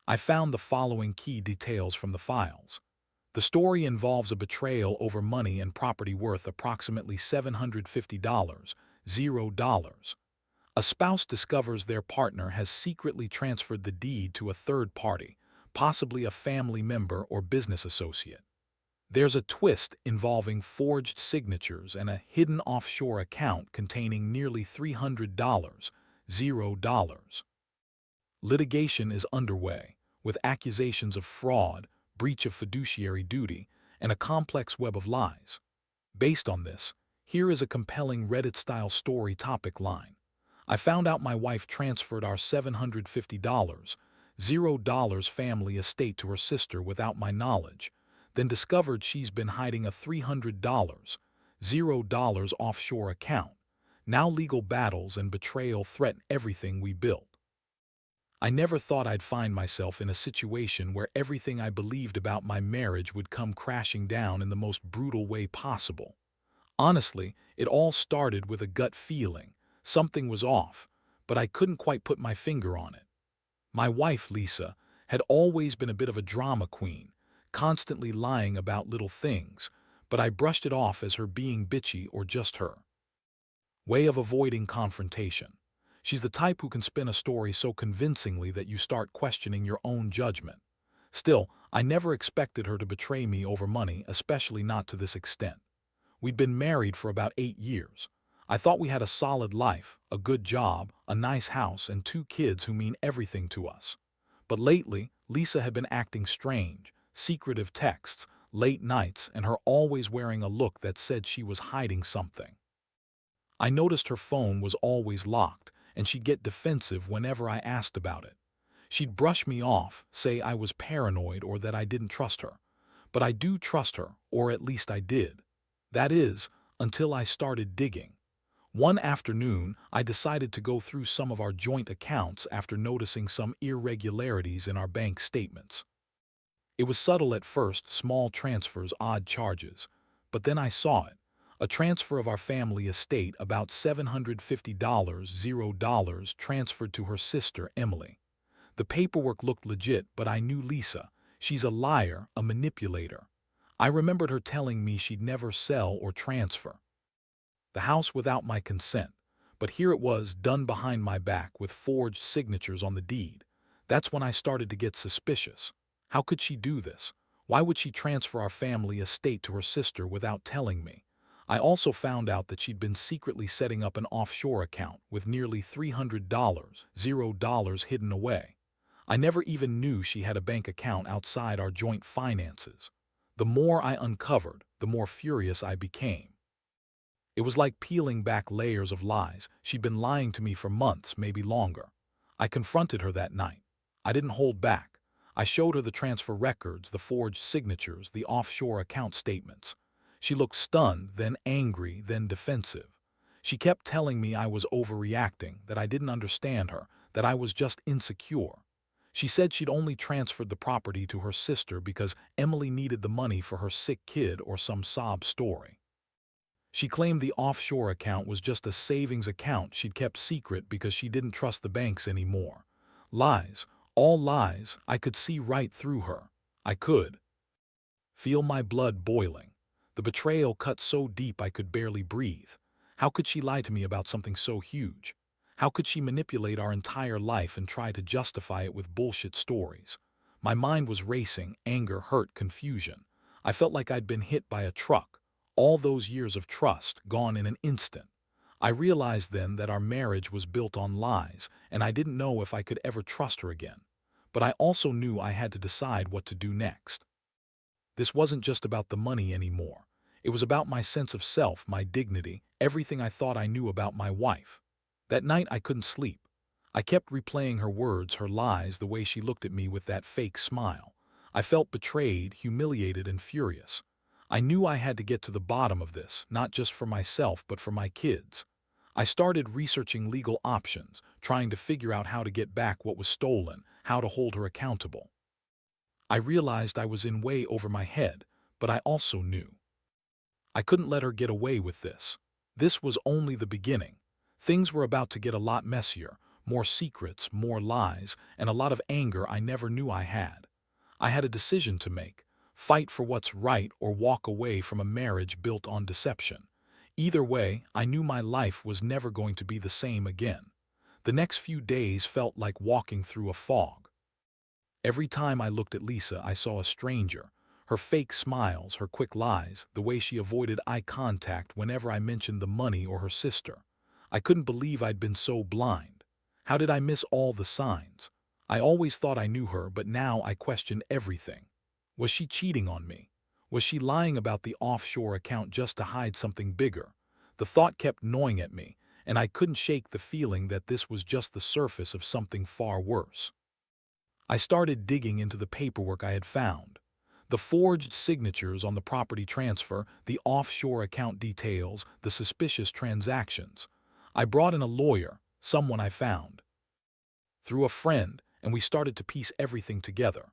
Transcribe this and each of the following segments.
I found the following key details from the files. The story involves a betrayal over money and property worth approximately $750, $0. A spouse discovers their partner has secretly transferred the deed to a third party, possibly a family member or business associate. There's a twist involving forged signatures and a hidden offshore account containing nearly $300, $0. Litigation is underway, with accusations of fraud, breach of fiduciary duty, and a complex web of lies. Based on this, here is a compelling Reddit-style story topic line. I found out my wife transferred our $750, $0 family estate to her sister without my knowledge, then discovered she's been hiding a $300, $0 offshore account. Now legal battles and betrayal threaten everything we built. I never thought I'd find myself in a situation where everything I believed about my marriage would come crashing down in the most brutal way possible. Honestly, it all started with a gut feeling. Something was off, but I couldn't quite put my finger on it. My wife, Lisa, had always been a bit of a drama queen, constantly lying about little things, but I brushed it off as her being bitchy or just her way of avoiding confrontation. She's the type who can spin a story so convincingly that you start questioning your own judgment. Still, I never expected her to betray me over money, especially not to this extent. We'd been married for about 8 years. I thought we had a solid life, a good job, a nice house, and 2 kids who mean everything to us. But lately, Lisa had been acting strange, secretive texts, late nights, and her always wearing a look that said she was hiding something. I noticed her phone was always locked, and she'd get defensive whenever I asked about it. She'd brush me off, say I was paranoid or that I didn't trust her. But I do trust her, or at least I did. That is, until I started digging. One afternoon, I decided to go through some of our joint accounts after noticing some irregularities in our bank statements. It was subtle at first, small transfers, odd charges. But then I saw it. A transfer of our family estate, about $750, $0, transferred to her sister, Emily. The paperwork looked legit, but I knew Lisa. She's a liar, a manipulator. I remembered her telling me she'd never sell or transfer the house without my consent, but here it was, done behind my back with forged signatures on the deed. That's when I started to get suspicious. How could she do this? Why would she transfer our family estate to her sister without telling me? I also found out that she'd been secretly setting up an offshore account with nearly $300, $0 hidden away. I never even knew she had a bank account outside our joint finances. The more I uncovered, the more furious I became. It was like peeling back layers of lies. She'd been lying to me for months, maybe longer. I confronted her that night. I didn't hold back. I showed her the transfer records, the forged signatures, the offshore account statements. She looked stunned, then angry, then defensive. She kept telling me I was overreacting, that I didn't understand her, that I was just insecure. She said she'd only transferred the property to her sister because Emily needed the money for her sick kid or some sob story. She claimed the offshore account was just a savings account she'd kept secret because she didn't trust the banks anymore. Lies, all lies. I could see right through her. I could feel my blood boiling. The betrayal cut so deep I could barely breathe. How could she lie to me about something so huge? How could she manipulate our entire life and try to justify it with bullshit stories? My mind was racing, anger, hurt, confusion. I felt like I'd been hit by a truck. All those years of trust gone in an instant. I realized then that our marriage was built on lies, and I didn't know if I could ever trust her again. But I also knew I had to decide what to do next. This wasn't just about the money anymore. It was about my sense of self, my dignity, everything I thought I knew about my wife. That night I couldn't sleep. I kept replaying her words, her lies, the way she looked at me with that fake smile. I felt betrayed, humiliated, and furious. I knew I had to get to the bottom of this, not just for myself, but for my kids. I started researching legal options, trying to figure out how to get back what was stolen, how to hold her accountable. I realized I was in way over my head, but I also knew I couldn't let her get away with this. This was only the beginning. Things were about to get a lot messier, more secrets, more lies, and a lot of anger I never knew I had. I had a decision to make: fight for what's right or walk away from a marriage built on deception. Either way, I knew my life was never going to be the same again. The next few days felt like walking through a fog. Every time I looked at Lisa, I saw a stranger. Her fake smiles, her quick lies, the way she avoided eye contact whenever I mentioned the money or her sister. I couldn't believe I'd been so blind. How did I miss all the signs? I always thought I knew her, but now I questioned everything. Was she cheating on me? Was she lying about the offshore account just to hide something bigger? The thought kept gnawing at me, and I couldn't shake the feeling that this was just the surface of something far worse. I started digging into the paperwork I had found. The forged signatures on the property transfer, the offshore account details, the suspicious transactions. I brought in a lawyer, someone I found through a friend, and we started to piece everything together.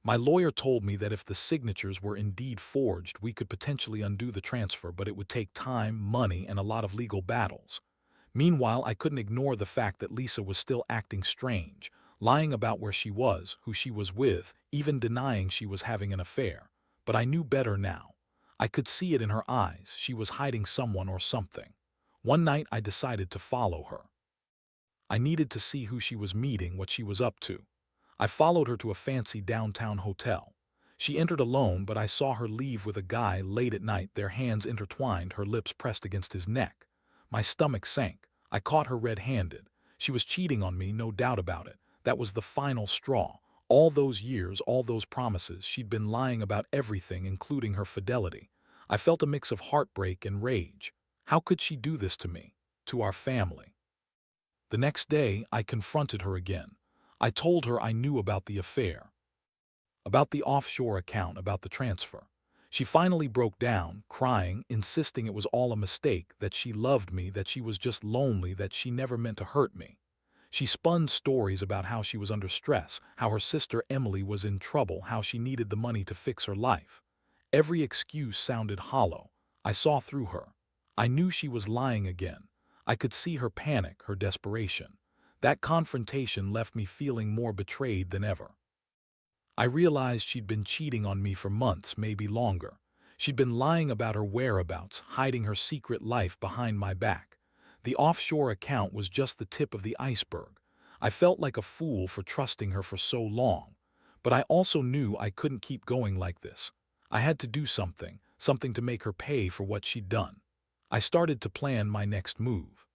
My lawyer told me that if the signatures were indeed forged, we could potentially undo the transfer, but it would take time, money, and a lot of legal battles. Meanwhile, I couldn't ignore the fact that Lisa was still acting strange, lying about where she was, who she was with, even denying she was having an affair. But I knew better now. I could see it in her eyes. She was hiding someone or something. One night, I decided to follow her. I needed to see who she was meeting, what she was up to. I followed her to a fancy downtown hotel. She entered alone, but I saw her leave with a guy late at night, their hands intertwined, her lips pressed against his neck. My stomach sank. I caught her red-handed. She was cheating on me, no doubt about it. That was the final straw. All those years, all those promises, she'd been lying about everything, including her fidelity. I felt a mix of heartbreak and rage. How could she do this to me? To our family? The next day, I confronted her again. I told her I knew about the affair, about the offshore account, about the transfer. She finally broke down, crying, insisting it was all a mistake, that she loved me, that she was just lonely, that she never meant to hurt me. She spun stories about how she was under stress, how her sister Emily was in trouble, how she needed the money to fix her life. Every excuse sounded hollow. I saw through her. I knew she was lying again. I could see her panic, her desperation. That confrontation left me feeling more betrayed than ever. I realized she'd been cheating on me for months, maybe longer. She'd been lying about her whereabouts, hiding her secret life behind my back. The offshore account was just the tip of the iceberg. I felt like a fool for trusting her for so long. But I also knew I couldn't keep going like this. I had to do something, something to make her pay for what she'd done. I started to plan my next move.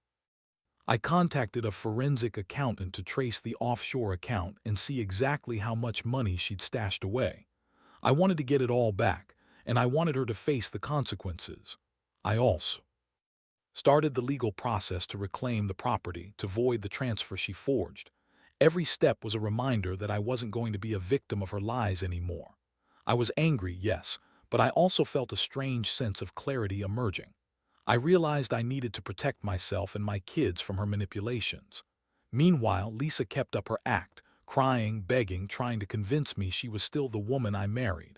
I contacted a forensic accountant to trace the offshore account and see exactly how much money she'd stashed away. I wanted to get it all back, and I wanted her to face the consequences. I also started the legal process to reclaim the property, to void the transfer she forged. Every step was a reminder that I wasn't going to be a victim of her lies anymore. I was angry, yes, but I also felt a strange sense of clarity emerging. I realized I needed to protect myself and my kids from her manipulations. Meanwhile, Lisa kept up her act, crying, begging, trying to convince me she was still the woman I married.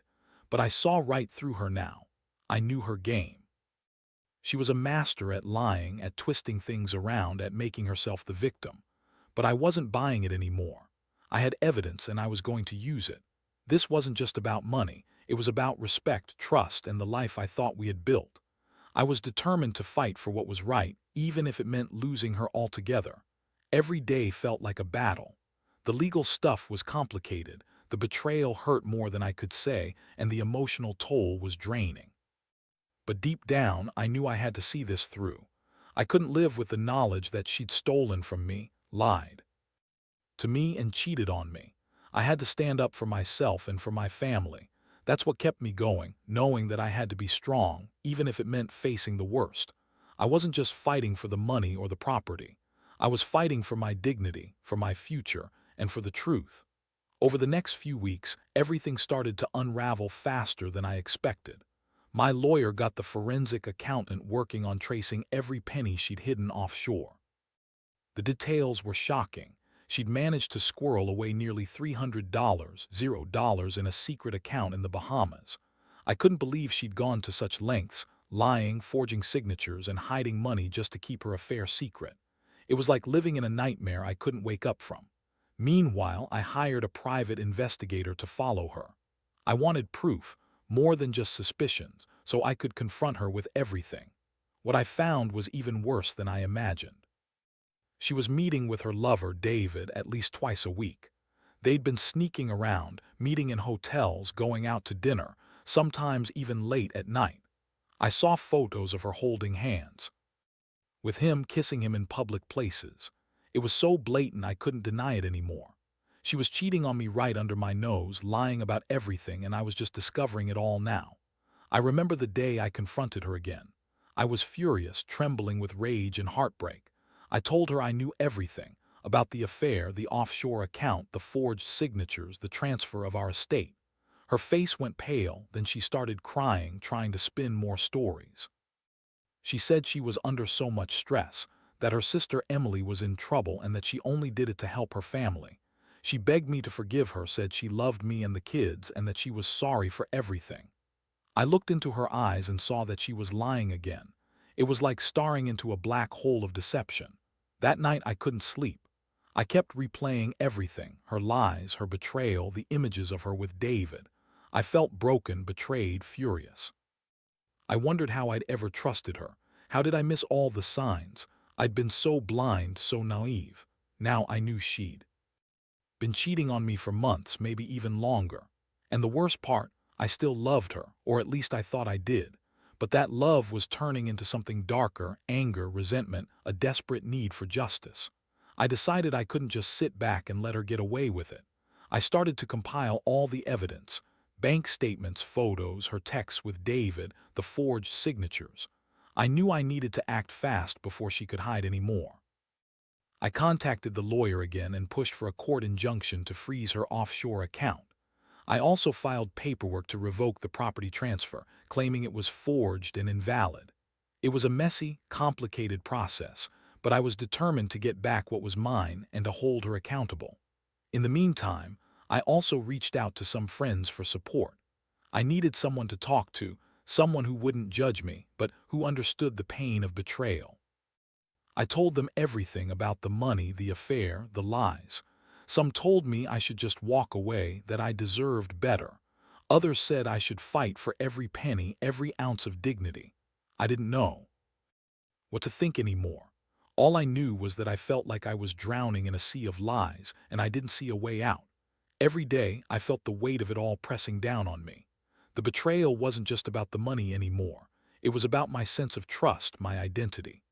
But I saw right through her now. I knew her game. She was a master at lying, at twisting things around, at making herself the victim. But I wasn't buying it anymore. I had evidence, and I was going to use it. This wasn't just about money. It was about respect, trust, and the life I thought we had built. I was determined to fight for what was right, even if it meant losing her altogether. Every day felt like a battle. The legal stuff was complicated, the betrayal hurt more than I could say, and the emotional toll was draining. But deep down, I knew I had to see this through. I couldn't live with the knowledge that she'd stolen from me, lied to me, and cheated on me. I had to stand up for myself and for my family. That's what kept me going, knowing that I had to be strong, even if it meant facing the worst. I wasn't just fighting for the money or the property. I was fighting for my dignity, for my future, and for the truth. Over the next few weeks, everything started to unravel faster than I expected. My lawyer got the forensic accountant working on tracing every penny she'd hidden offshore. The details were shocking. She'd managed to squirrel away nearly $300, $0 in a secret account in the Bahamas. I couldn't believe she'd gone to such lengths, lying, forging signatures, and hiding money just to keep her affair secret. It was like living in a nightmare I couldn't wake up from. Meanwhile, I hired a private investigator to follow her. I wanted proof, more than just suspicions, so I could confront her with everything. What I found was even worse than I imagined. She was meeting with her lover, David, at least twice a week. They'd been sneaking around, meeting in hotels, going out to dinner, sometimes even late at night. I saw photos of her holding hands, with him kissing him in public places. It was so blatant I couldn't deny it anymore. She was cheating on me right under my nose, lying about everything, and I was just discovering it all now. I remember the day I confronted her again. I was furious, trembling with rage and heartbreak. I told her I knew everything about the affair, the offshore account, the forged signatures, the transfer of our estate. Her face went pale, then she started crying, trying to spin more stories. She said she was under so much stress, that her sister Emily was in trouble and that she only did it to help her family. She begged me to forgive her, said she loved me and the kids and that she was sorry for everything. I looked into her eyes and saw that she was lying again. It was like staring into a black hole of deception. That night I couldn't sleep. I kept replaying everything, her lies, her betrayal, the images of her with David. I felt broken, betrayed, furious. I wondered how I'd ever trusted her. How did I miss all the signs? I'd been so blind, so naive. Now I knew she'd been cheating on me for months, maybe even longer. And the worst part, I still loved her, or at least I thought I did. But that love was turning into something darker, anger, resentment, a desperate need for justice. I decided I couldn't just sit back and let her get away with it. I started to compile all the evidence, bank statements, photos, her texts with David, the forged signatures. I knew I needed to act fast before she could hide any more. I contacted the lawyer again and pushed for a court injunction to freeze her offshore account. I also filed paperwork to revoke the property transfer, claiming it was forged and invalid. It was a messy, complicated process, but I was determined to get back what was mine and to hold her accountable. In the meantime, I also reached out to some friends for support. I needed someone to talk to, someone who wouldn't judge me, but who understood the pain of betrayal. I told them everything about the money, the affair, the lies. Some told me I should just walk away, that I deserved better. Others said I should fight for every penny, every ounce of dignity. I didn't know what to think anymore. All I knew was that I felt like I was drowning in a sea of lies, and I didn't see a way out. Every day, I felt the weight of it all pressing down on me. The betrayal wasn't just about the money anymore. It was about my sense of trust, my identity.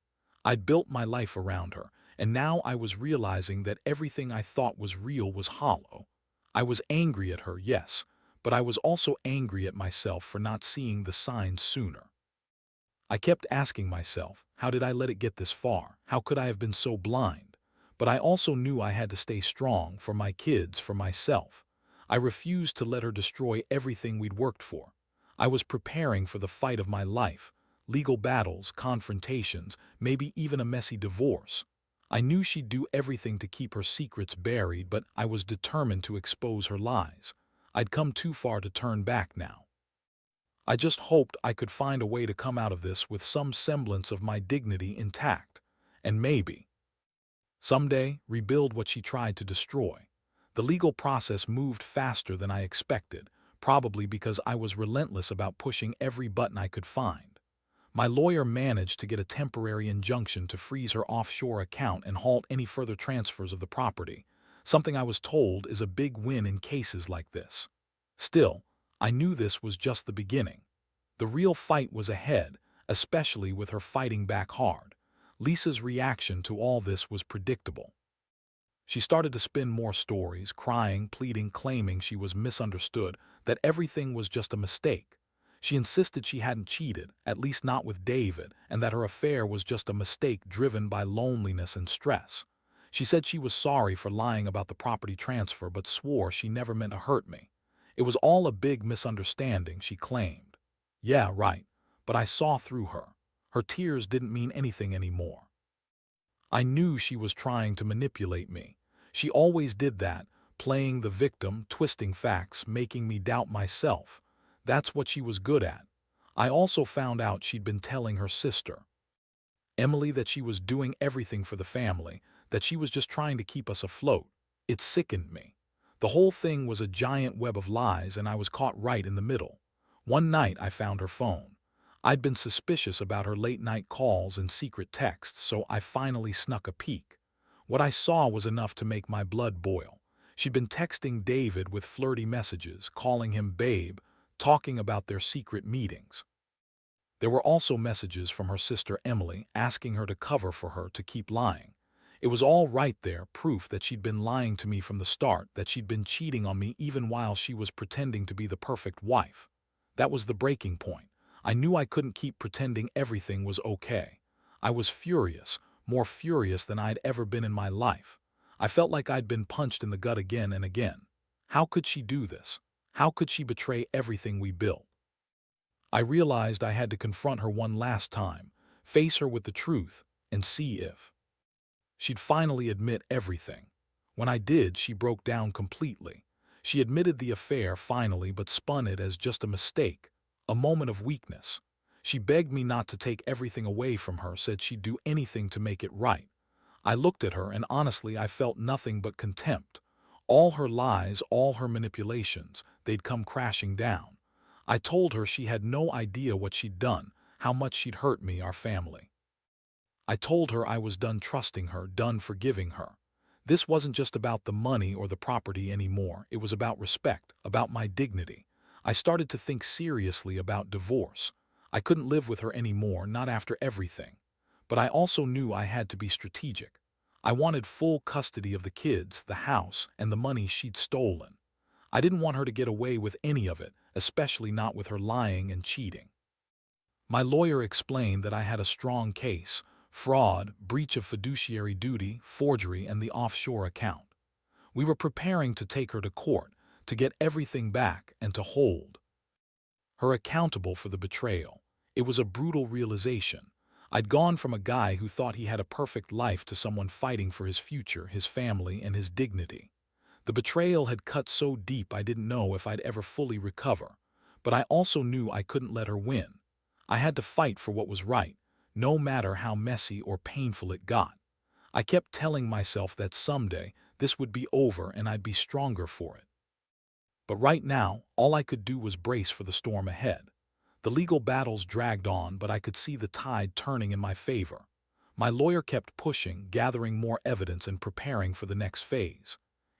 I'd built my life around her, and now I was realizing that everything I thought was real was hollow. I was angry at her, yes, but I was also angry at myself for not seeing the signs sooner. I kept asking myself, how did I let it get this far? How could I have been so blind? But I also knew I had to stay strong for my kids, for myself. I refused to let her destroy everything we'd worked for. I was preparing for the fight of my life, legal battles, confrontations, maybe even a messy divorce. I knew she'd do everything to keep her secrets buried, but I was determined to expose her lies. I'd come too far to turn back now. I just hoped I could find a way to come out of this with some semblance of my dignity intact, and maybe, someday, rebuild what she tried to destroy. The legal process moved faster than I expected, probably because I was relentless about pushing every button I could find. My lawyer managed to get a temporary injunction to freeze her offshore account and halt any further transfers of the property, something I was told is a big win in cases like this. Still, I knew this was just the beginning. The real fight was ahead, especially with her fighting back hard. Lisa's reaction to all this was predictable. She started to spin more stories, crying, pleading, claiming she was misunderstood, that everything was just a mistake. She insisted she hadn't cheated, at least not with David, and that her affair was just a mistake driven by loneliness and stress. She said she was sorry for lying about the property transfer, but swore she never meant to hurt me. It was all a big misunderstanding, she claimed. Yeah, right, but I saw through her. Her tears didn't mean anything anymore. I knew she was trying to manipulate me. She always did that, playing the victim, twisting facts, making me doubt myself. That's what she was good at. I also found out she'd been telling her sister Emily that she was doing everything for the family, that she was just trying to keep us afloat. It sickened me. The whole thing was a giant web of lies, and I was caught right in the middle. One night I found her phone. I'd been suspicious about her late-night calls and secret texts, so I finally snuck a peek. What I saw was enough to make my blood boil. She'd been texting David with flirty messages, calling him babe, talking about their secret meetings. There were also messages from her sister Emily asking her to cover for her to keep lying. It was all right there, proof that she'd been lying to me from the start, that she'd been cheating on me even while she was pretending to be the perfect wife. That was the breaking point. I knew I couldn't keep pretending everything was okay. I was furious, more furious than I'd ever been in my life. I felt like I'd been punched in the gut again and again. How could she do this? How could she betray everything we built? I realized I had to confront her one last time, face her with the truth, and see if she'd finally admit everything. When I did, she broke down completely. She admitted the affair finally, but spun it as just a mistake, a moment of weakness. She begged me not to take everything away from her, said she'd do anything to make it right. I looked at her, and honestly I felt nothing but contempt. All her lies, all her manipulations, they'd come crashing down. I told her she had no idea what she'd done, how much she'd hurt me, our family. I told her I was done trusting her, done forgiving her. This wasn't just about the money or the property anymore. It was about respect, about my dignity. I started to think seriously about divorce. I couldn't live with her anymore, not after everything. But I also knew I had to be strategic. I wanted full custody of the kids, the house, and the money she'd stolen. I didn't want her to get away with any of it, especially not with her lying and cheating. My lawyer explained that I had a strong case: fraud, breach of fiduciary duty, forgery, and the offshore account. We were preparing to take her to court, to get everything back and to hold her accountable for the betrayal. It was a brutal realization. I'd gone from a guy who thought he had a perfect life to someone fighting for his future, his family, and his dignity. The betrayal had cut so deep I didn't know if I'd ever fully recover. But I also knew I couldn't let her win. I had to fight for what was right, no matter how messy or painful it got. I kept telling myself that someday this would be over and I'd be stronger for it. But right now, all I could do was brace for the storm ahead. The legal battles dragged on, but I could see the tide turning in my favor. My lawyer kept pushing, gathering more evidence and preparing for the next phase.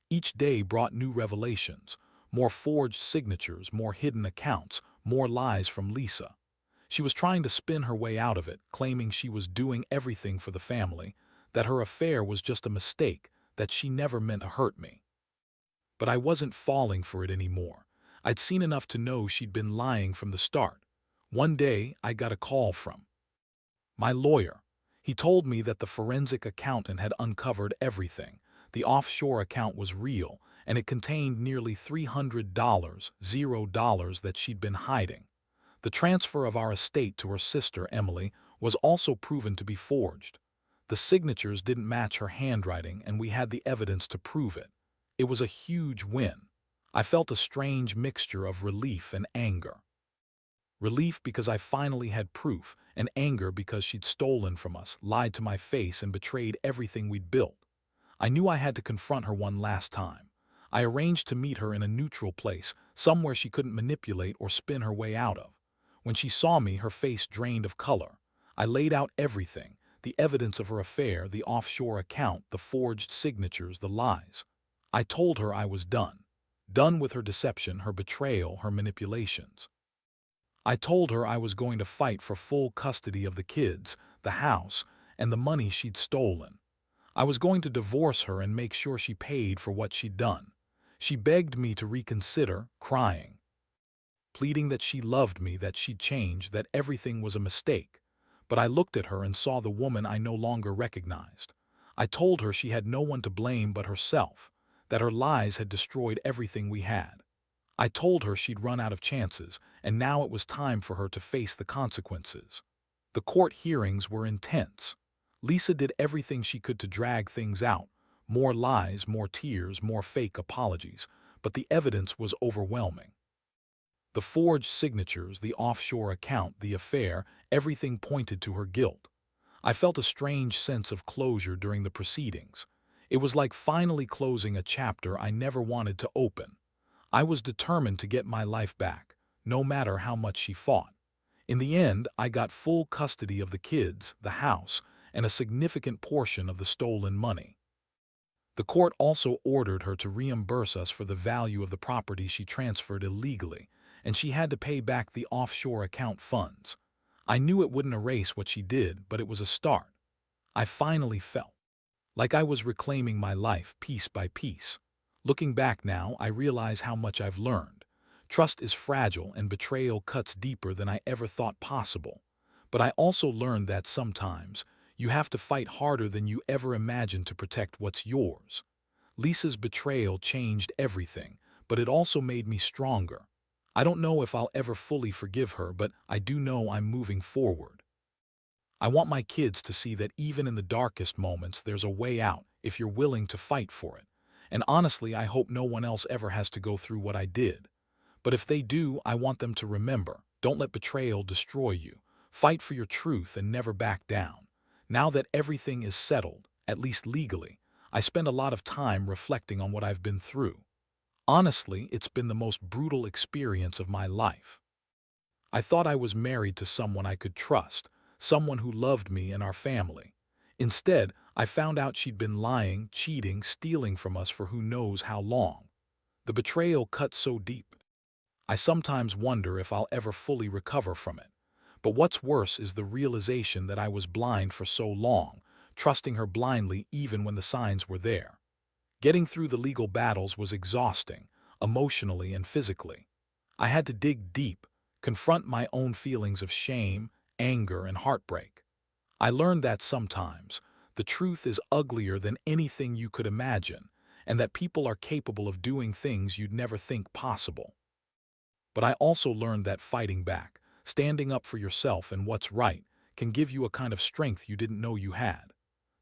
Each day brought new revelations, more forged signatures, more hidden accounts, more lies from Lisa. She was trying to spin her way out of it, claiming she was doing everything for the family, that her affair was just a mistake, that she never meant to hurt me. But I wasn't falling for it anymore. I'd seen enough to know she'd been lying from the start. One day, I got a call from my lawyer. He told me that the forensic accountant had uncovered everything. The offshore account was real, and it contained nearly $300, $0 that she'd been hiding. The transfer of our estate to her sister, Emily, was also proven to be forged. The signatures didn't match her handwriting, and we had the evidence to prove it. It was a huge win. I felt a strange mixture of relief and anger. Relief because I finally had proof, and anger because she'd stolen from us, lied to my face, and betrayed everything we'd built. I knew I had to confront her one last time. I arranged to meet her in a neutral place, somewhere she couldn't manipulate or spin her way out of. When she saw me, her face drained of color. I laid out everything: the evidence of her affair, the offshore account, the forged signatures, the lies. I told her I was done. Done with her deception, her betrayal, her manipulations. I told her I was going to fight for full custody of the kids, the house, and the money she'd stolen. I was going to divorce her and make sure she paid for what she'd done. She begged me to reconsider, crying, pleading that she loved me, that she'd changed, that everything was a mistake. But I looked at her and saw the woman I no longer recognized. I told her she had no one to blame but herself, that her lies had destroyed everything we had. I told her she'd run out of chances, and now it was time for her to face the consequences. The court hearings were intense. Lisa did everything she could to drag things out: more lies, more tears, more fake apologies, but the evidence was overwhelming. The forged signatures, the offshore account, the affair, everything pointed to her guilt. I felt a strange sense of closure during the proceedings. It was like finally closing a chapter I never wanted to open. I was determined to get my life back, no matter how much she fought. In the end, I got full custody of the kids, the house, and a significant portion of the stolen money. The court also ordered her to reimburse us for the value of the property she transferred illegally, and she had to pay back the offshore account funds. I knew it wouldn't erase what she did, but it was a start. I finally felt like I was reclaiming my life piece by piece. Looking back now, I realize how much I've learned. Trust is fragile and betrayal cuts deeper than I ever thought possible. But I also learned that sometimes you have to fight harder than you ever imagined to protect what's yours. Lisa's betrayal changed everything, but it also made me stronger. I don't know if I'll ever fully forgive her, but I do know I'm moving forward. I want my kids to see that even in the darkest moments, there's a way out if you're willing to fight for it. And honestly, I hope no one else ever has to go through what I did. But if they do, I want them to remember, don't let betrayal destroy you. Fight for your truth and never back down. Now that everything is settled, at least legally, I spend a lot of time reflecting on what I've been through. Honestly, it's been the most brutal experience of my life. I thought I was married to someone I could trust, someone who loved me and our family. Instead, I found out she'd been lying, cheating, stealing from us for who knows how long. The betrayal cut so deep. I sometimes wonder if I'll ever fully recover from it. But what's worse is the realization that I was blind for so long, trusting her blindly even when the signs were there. Getting through the legal battles was exhausting, emotionally and physically. I had to dig deep, confront my own feelings of shame, anger, and heartbreak. I learned that sometimes the truth is uglier than anything you could imagine, and that people are capable of doing things you'd never think possible. But I also learned that fighting back, standing up for yourself and what's right, can give you a kind of strength you didn't know you had.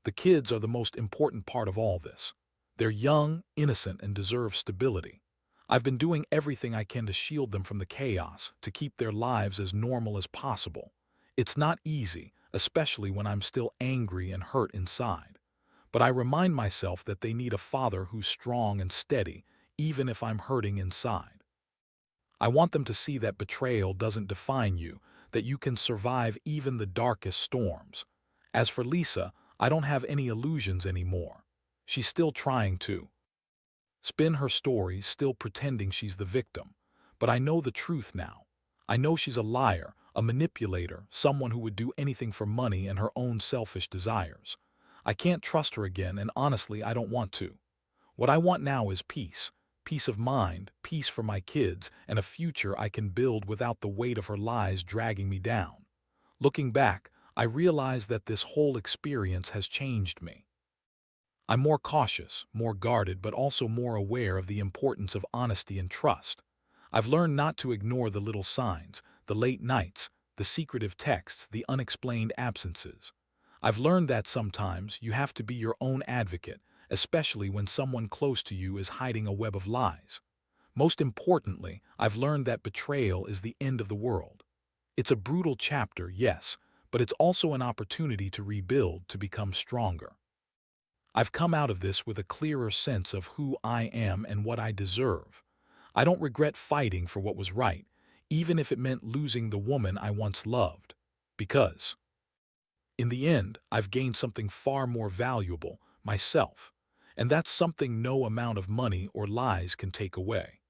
The kids are the most important part of all this. They're young, innocent, and deserve stability. I've been doing everything I can to shield them from the chaos, to keep their lives as normal as possible. It's not easy, especially when I'm still angry and hurt inside. But I remind myself that they need a father who's strong and steady, even if I'm hurting inside. I want them to see that betrayal doesn't define you, that you can survive even the darkest storms. As for Lisa, I don't have any illusions anymore. She's still trying to spin her story, still pretending she's the victim. But I know the truth now. I know she's a liar, a manipulator, someone who would do anything for money and her own selfish desires. I can't trust her again, and honestly, I don't want to. What I want now is peace. Peace of mind, peace for my kids, and a future I can build without the weight of her lies dragging me down. Looking back, I realize that this whole experience has changed me. I'm more cautious, more guarded, but also more aware of the importance of honesty and trust. I've learned not to ignore the little signs, the late nights, the secretive texts, the unexplained absences. I've learned that sometimes you have to be your own advocate, especially when someone close to you is hiding a web of lies. Most importantly, I've learned that betrayal is the end of the world. It's a brutal chapter, yes, but it's also an opportunity to rebuild, to become stronger. I've come out of this with a clearer sense of who I am and what I deserve. I don't regret fighting for what was right, even if it meant losing the woman I once loved. Because, in the end, I've gained something far more valuable, myself. And that's something no amount of money or lies can take away.